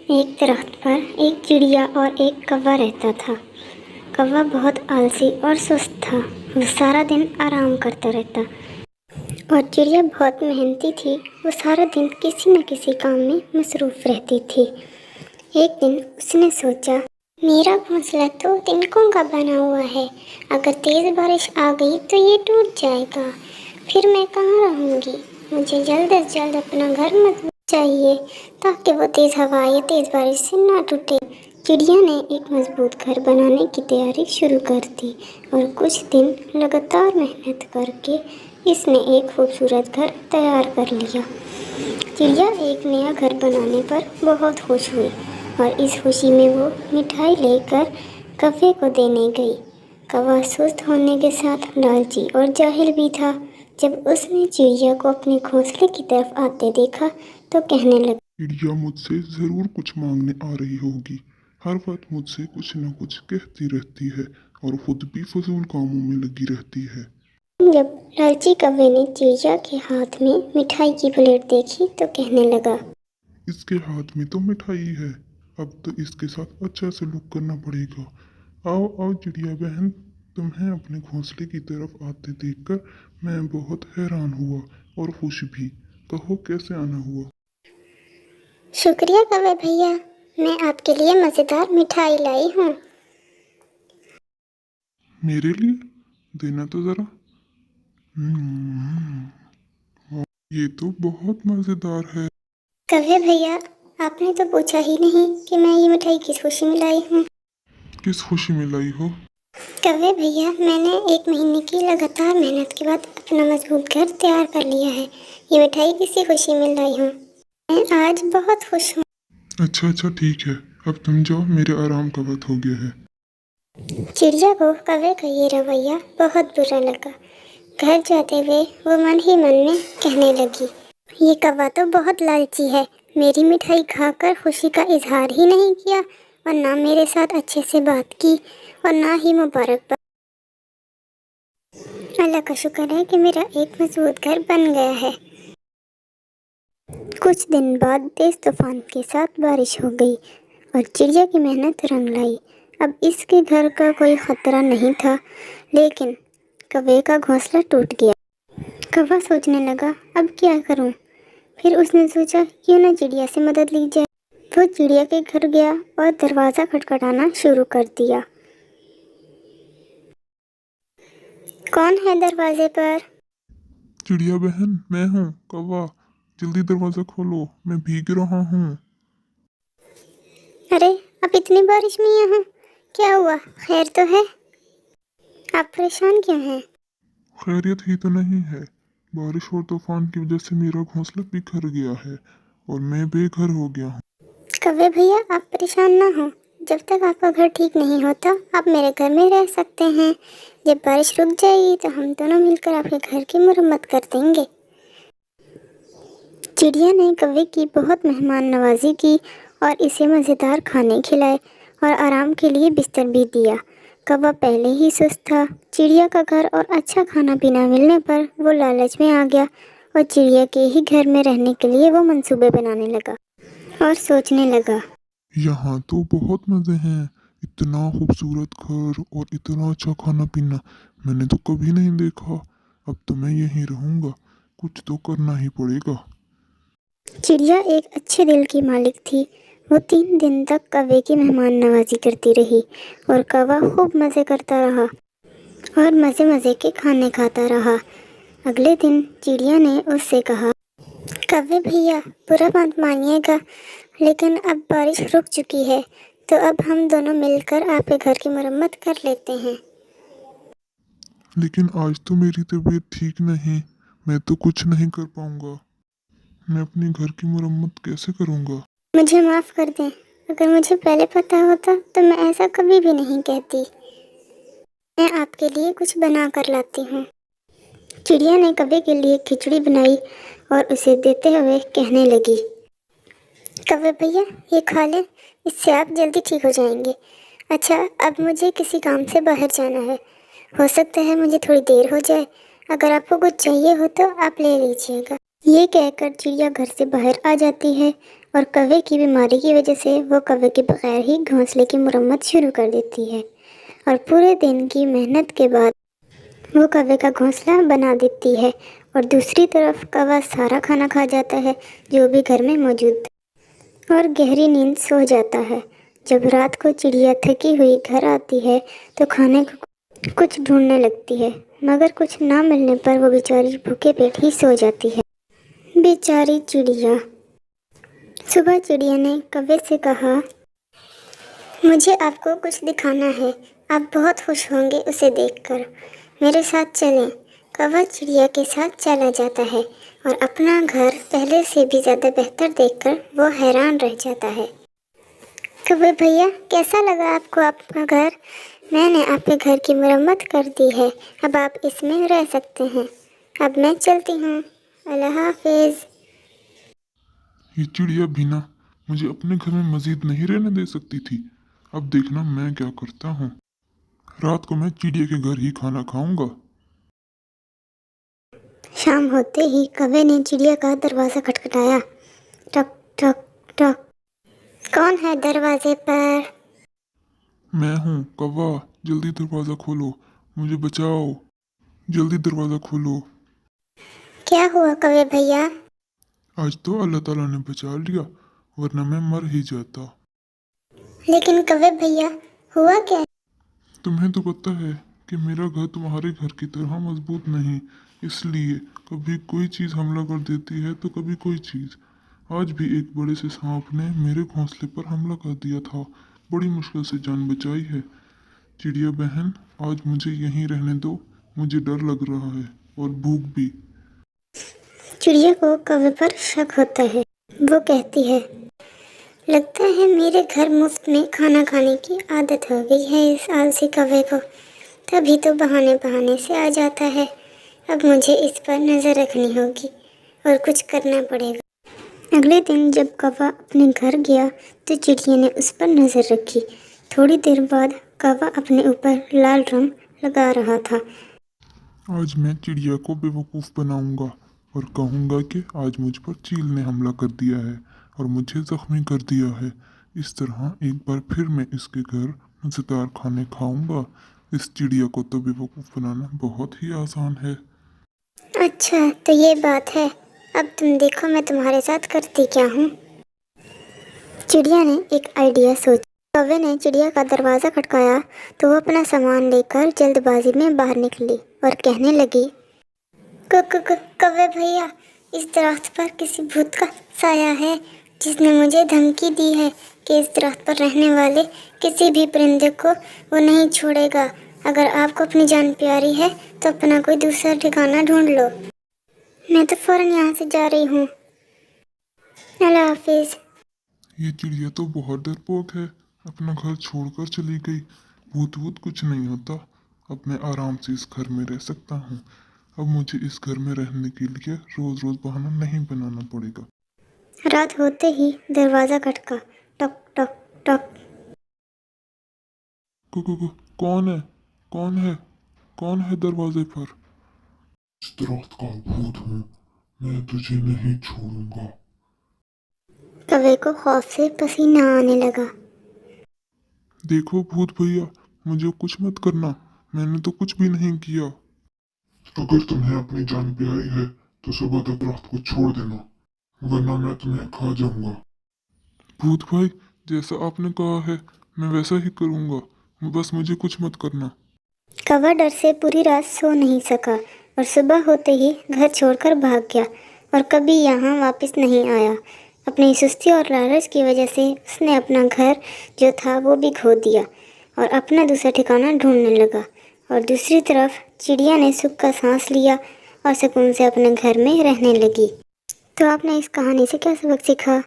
ایک درخت پر ایک چڑیا اور ایک کوا رہتا تھا۔ کوا بہت آلسی اور سست تھا۔ وہ سارا دن آرام کرتا رہتا اور چڑیا بہت محنتی تھی۔ وہ سارا دن کسی نہ کسی کام میں مصروف رہتی تھی۔ ایک دن اس نے سوچا، میرا گھونسلہ تو تنکوں کا بنا ہوا ہے، اگر تیز بارش آ گئی تو یہ ٹوٹ جائے گا، پھر میں کہاں رہوں گی؟ مجھے جلد از جلد اپنا گھر مضبوط چاہیے تاکہ وہ تیز ہوا یا تیز بارش سے نہ ٹوٹے۔ چڑیا نے ایک مضبوط گھر بنانے کی تیاری شروع کر دی اور کچھ دن لگاتار محنت کر کے اس نے ایک خوبصورت گھر تیار کر لیا۔ چڑیا ایک نیا گھر بنانے پر بہت خوش ہوئی اور اس خوشی میں وہ مٹھائی لے کر کوے کو دینے گئی۔ کوا سست ہونے کے ساتھ لالچی اور جاہل بھی تھا۔ جب اس نے چڑیا کو اپنے گھونسلے کی طرف آتے دیکھا تو کہنے لگا، چڑیا مجھ سے ضرور کچھ مانگنے آ رہی ہوگی، ہر وقت مجھ سے کچھ نہ کچھ کہتی رہتی ہے اور خود بھی فضول کاموں میں لگی رہتی ہے۔ جب لالچی کوے نے چڑیا کے ہاتھ میں مٹھائی کی پلیٹ دیکھی تو کہنے لگا، اس کے ہاتھ میں تو مٹھائی ہے، اب تو اس کے ساتھ اچھا سلوک کرنا پڑے گا۔ آؤ آؤ چڑیا بہن، تمہیں اپنے گھونسلے کی طرف آتے دیکھ کر میں بہت حیران ہوا اور خوش بھی، کہو کیسے آنا ہوا؟ شکریہ کوے بھیا، میں آپ کے لیے مزیدار مٹھائی لائی ہوں۔ میرے لیے دینا تو ذرا۔ یہ تو بہت مزیدار ہے۔ کوے بھیا، آپ نے تو پوچھا ہی نہیں کہ میں یہ مٹھائی کس خوشی میں لائی ہوں۔ کس خوشی میں لائی ہو؟ کوے بھیا، میں نے 1 مہینے کی لگاتار محنت کے بعد اپنا مضبوط گھر تیار کر لیا ہے۔ یہ مٹھائی کسی خوشی میں لائی ہوں۔ میں آج بہت خوش ہوں۔ اچھا ٹھیک ہے، اب تم جاؤ، میرے آرام کا وقت ہو گیا ہے۔ چڑیا کو کوے کا یہ رویہ بہت برا لگا۔ گھر جاتے ہوئے وہ من ہی من میں کہنے لگی، یہ کوا تو بہت لالچی ہے، میری مٹھائی کھا کر خوشی کا اظہار ہی نہیں کیا اور نہ میرے ساتھ اچھے سے بات کی اور نہ ہی مبارکباد۔ اللہ کا شکر ہے کہ میرا ایک مضبوط گھر بن گیا ہے۔ کچھ دن بعد تیز طوفان کے ساتھ بارش ہو گئی اور چڑیا کی محنت رنگ لائی۔ اب اس کے گھر کا کوئی خطرہ نہیں تھا، لیکن کوے کا گھونسلہ ٹوٹ گیا۔ کوا سوچنے لگا، اب کیا کروں؟ پھر اس نے سوچا کیوں نہ چڑیا سے مدد لی جائے۔ وہ چڑیا کے گھر گیا اور دروازہ کھٹکھٹانا شروع کر دیا۔ کون ہے دروازے پر؟ چڑیا بہن، میں ہوں کوا، جلدی دروازہ کھولو، میں بھیگ رہا ہوں۔ ارے، اب اتنی بارش میں یہاں کیا ہوا؟ خیر تو ہے؟ آپ پریشان کیوں ہیں؟ خیریت ہی تو نہیں ہے، بارش اور طوفان کی وجہ سے میرا گھونسلہ بکھر گیا ہے اور میں بے گھر ہو گیا ہوں۔ کوے بھیا، آپ پریشان نہ ہوں، جب تک آپ کا گھر ٹھیک نہیں ہوتا آپ میرے گھر میں رہ سکتے ہیں۔ جب بارش رک جائے گی تو ہم دونوں مل کر آپ کے گھر کی مرمت کر دیں گے۔ چڑیا نے کوے کی بہت مہمان نوازی کی اور اسے مزیدار کھانے کھلائے اور آرام کے لیے بستر بھی دیا۔ کوا پہلے ہی سست تھا۔ چڑیا کا گھر اور اچھا کھانا پینا ملنے پر وہ لالچ میں آ گیا اور چڑیا کے ہی گھر میں رہنے کے لیے وہ منصوبے بنانے لگا اور سوچنے لگا، یہاں تو بہت مزے ہیں، اتنا خوبصورت گھر اور اتنا اچھا کھانا پینا میں نے تو کبھی نہیں دیکھا۔ اب تو میں یہیں رہوں گا، کچھ تو کرنا ہی پڑے گا۔ چڑیا ایک اچھے دل کی مالک تھی۔ وہ 3 دن تک کوے کی مہمان نوازی کرتی رہی اور کوا خوب مزے کرتا رہا اور مزے مزے کے کھانے کھاتا رہا۔ اگلے دن چڑیا نے اس سے کہا، کوے بھیا، برا مت مانیے گا، لیکن اب بارش رک چکی ہے تو اب ہم دونوں مل کر آپ کے گھر کی مرمت کر لیتے ہیں۔ لیکن آج تو میری طبیعت ٹھیک نہیں، میں تو کچھ نہیں کر پاؤں گا، میں اپنے گھر کی مرمت کیسے کروں گا؟ مجھے معاف کر دیں، اگر مجھے پہلے پتہ ہوتا تو میں ایسا کبھی بھی نہیں کہتی۔ میں آپ کے لیے کچھ بنا کر لاتی ہوں۔ چڑیا نے کوے کے لیے کھچڑی بنائی اور اسے دیتے ہوئے کہنے لگی، کوے بھیا، یہ کھا لیں، اس سے آپ جلدی ٹھیک ہو جائیں گے۔ اچھا، اب مجھے کسی کام سے باہر جانا ہے، ہو سکتا ہے مجھے تھوڑی دیر ہو جائے، اگر آپ کو کچھ چاہیے ہو تو آپ لے لیجیے گا۔ یہ کہہ کر چڑیا گھر سے باہر آ جاتی ہے اور کوے کی بیماری کی وجہ سے وہ کوے کے بغیر ہی گھونسلے کی مرمت شروع کر دیتی ہے، اور پورے دن کی محنت کے بعد وہ کوے کا گھونسلہ بنا دیتی ہے، اور دوسری طرف کوا سارا کھانا کھا جاتا ہے جو بھی گھر میں موجود تھا، اور گہری نیند سو جاتا ہے۔ جب رات کو چڑیا تھکی ہوئی گھر آتی ہے تو کھانے کو کچھ ڈھونڈنے لگتی ہے، مگر کچھ نہ ملنے پر وہ بیچاری بھوکے پیٹ ہی سو جاتی ہے۔ بیچاری چڑیا۔ صبح چڑیا نے کوے سے کہا، مجھے آپ کو کچھ دکھانا ہے، آپ بہت خوش ہوں گے اسے دیکھ کر، میرے ساتھ چلیں۔ کوا چڑیا کے ساتھ چلا جاتا ہے اور اپنا گھر پہلے سے بھی زیادہ بہتر دیکھ کر وہ حیران رہ جاتا ہے۔ کوے بھیا، کیسا لگا آپ کو آپ کا گھر؟ میں نے آپ کے گھر کی مرمت کر دی ہے، اب آپ اس میں رہ سکتے ہیں۔ اب میں چلتی ہوں، اللہ حافظ۔ یہ چڑیا بھی نا مجھے اپنے گھر میں مزید نہیں رہنے دے سکتی تھی۔ اب دیکھنا میں کیا کرتا ہوں، رات کو میں چڑیا کے گھر ہی کھانا کھاؤں گا۔ شام ہوتے ہی کوے نے چڑیا کا دروازہ کھٹکھٹایا۔ ٹک ٹک ٹک۔ کون ہے دروازے پر؟ میں ہوں کوا، جلدی دروازہ کھولو، مجھے بچاؤ، جلدی دروازہ کھولو۔ کیا ہوا کوے بھیا؟ آج تو اللہ تعالیٰ نے بچا لیا، ورنہ میں مر ہی جاتا۔ لیکن کوے بھیا، ہوا کیا؟ تمہیں تو پتہ ہے کہ میرا گھر تمہارے گھر کی طرح مضبوط نہیں، اس لیے کبھی کوئی چیز حملہ کر دیتی ہے تو کبھی کوئی چیز۔ آج بھی ایک بڑے سے سانپ نے میرے گھونسلے پر حملہ کر دیا تھا، بڑی مشکل سے جان بچائی ہے۔ چڑیا بہن، آج مجھے یہیں رہنے دو، مجھے ڈر لگ رہا ہے اور بھوک بھی۔ چڑیا کو کوے پر شک ہوتا ہے، وہ کہتی ہے، لگتا ہے میرے گھر مفت میں کھانا کھانے کی عادت ہو گئی ہے اس آلسی کوے کو، تبھی تو بہانے سے آ جاتا ہے۔ اب مجھے اس پر نظر رکھنی ہوگی اور کچھ کرنا پڑے گا۔ اگلے دن جب کوا اپنے گھر گیا تو چڑیا نے اس پر نظر رکھی۔ تھوڑی دیر بعد کوا اپنے اوپر لال رنگ لگا رہا تھا۔ آج میں چڑیا کو بے وقوف بناؤں گا اور کہوں گا کہ آج مجھ پر چیل نے حملہ کر دیا ہے اور مجھے زخمی کر دیا ہے۔ اس طرح ایک بار پھر میں اس کے گھر مزیدار کھانے کھاؤں گا۔ اس چڑیا کو تو بے وقوف بنانا بہت ہی آسان ہے۔ اچھا تو یہ بات ہے، اب تم دیکھو میں تمہارے ساتھ کرتی کیا ہوں۔ چڑیا نے ایک آئیڈیا سوچا۔ کوے نے چڑیا کا دروازہ کھٹکایا تو وہ اپنا سامان لے کر جلد بازی میں باہر نکلی اور کہنے لگی، کوے بھیا، اس درخت پر کسی بھوت کا سایہ ہے جس نے مجھے دھمکی دی ہے کہ اس درخت پر رہنے والے کسی بھی پرندے کو وہ نہیں چھوڑے گا۔ اگر آپ کو اپنی جان پیاری ہے تو اپنا کوئی دوسرا ٹھکانہ ڈھونڈ لو، میں تو فوراً یہاں سے جا رہی ہوں، اللہ حافظ۔ یہ چڑیا تو بہت ڈرپوک ہے، اپنا گھر چھوڑ کر چلی گئی۔ بھوت ووت کچھ نہیں ہوتا، اب میں آرام سے اس گھر میں رہ سکتا ہوں۔ اب مجھے اس گھر میں رہنے کے لیے روز روز بہانہ نہیں بنانا پڑے گا۔ رات ہوتے ہی دروازہ کھٹکا۔ ٹک ٹک ٹک۔ کون ہے؟ کون ہے؟ کون ہے دروازے پر؟ اس درخت کا بھوت ہوں، میں تجھے نہیں چھوڑوں گا۔ کوے کو خوف سے پسینہ آنے لگا۔ دیکھو بھوت بھیا، مجھے کچھ مت کرنا، میں نے تو کچھ بھی نہیں کیا۔ اگر تمہیں اپنی جان پیاری ہے تو صبح تک درخت کو چھوڑ دینا، ورنہ میں تمہیں کھا جاؤں گا۔ بھوت بھائی، جیسا آپ نے کہا ہے میں ویسا ہی کروں گا، بس مجھے کچھ مت کرنا۔ کوا ڈر سے پوری رات سو نہیں سکا اور صبح ہوتے ہی گھر چھوڑ کر بھاگ گیا اور کبھی یہاں واپس نہیں آیا۔ اپنی سستی اور لالچ کی وجہ سے اس نے اپنا گھر جو تھا وہ بھی کھو دیا اور اپنا دوسرا ٹھکانہ ڈھونڈنے لگا، اور دوسری طرف چڑیا نے سکھ کا سانس لیا اور سکون سے اپنے گھر میں رہنے لگی۔ تو آپ نے اس کہانی سے کیا سبق سیکھا؟